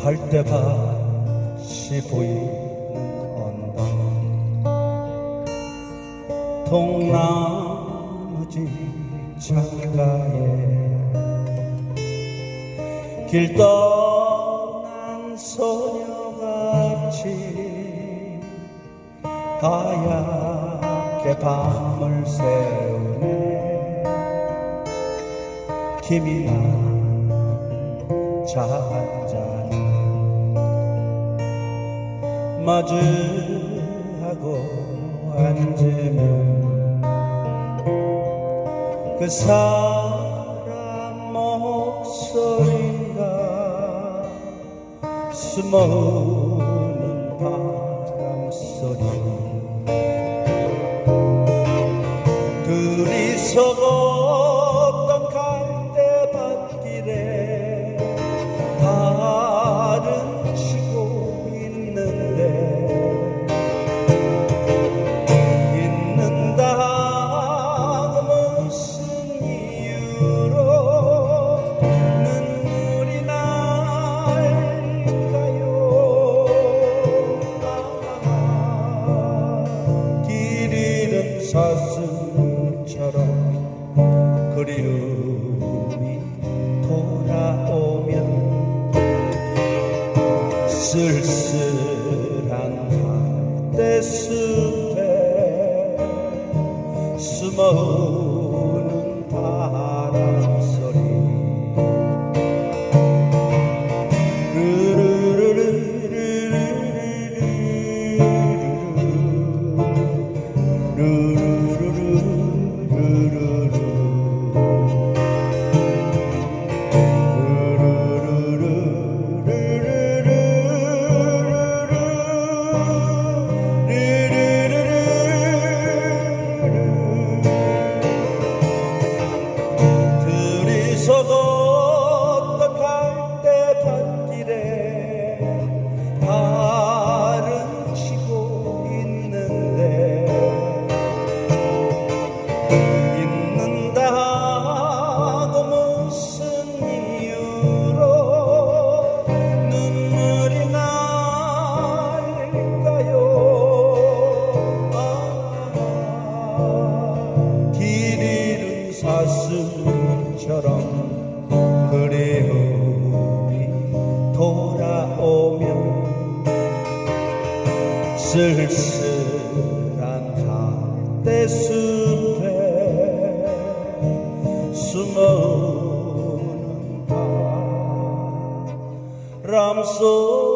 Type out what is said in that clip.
갈대밭이 보이는 언덕 동나무지 창가에 길 떠난 소녀같이 하얗게 밤을 새우네 김이 난 잔잔히 마주하고 앉으면 그 사람 목소리가 숨어오는 바람소리 둘이서 걷던 갈대밭길에 달은 치고 있는다고 무슨 이유로 눈물이 날까요. 길 잃은 사슴처럼 그리움이 돌아오면 쓸쓸한 갈대숲에 숨어오는 바람소리 걷던 갈대밭길에 달은 치고 있는다고 무슨 이유로 눈물이 날까요. 길 잃은 사슴처럼 그리움이 돌아오면 쓸쓸한 갈대숲에 숨어오는 바람소리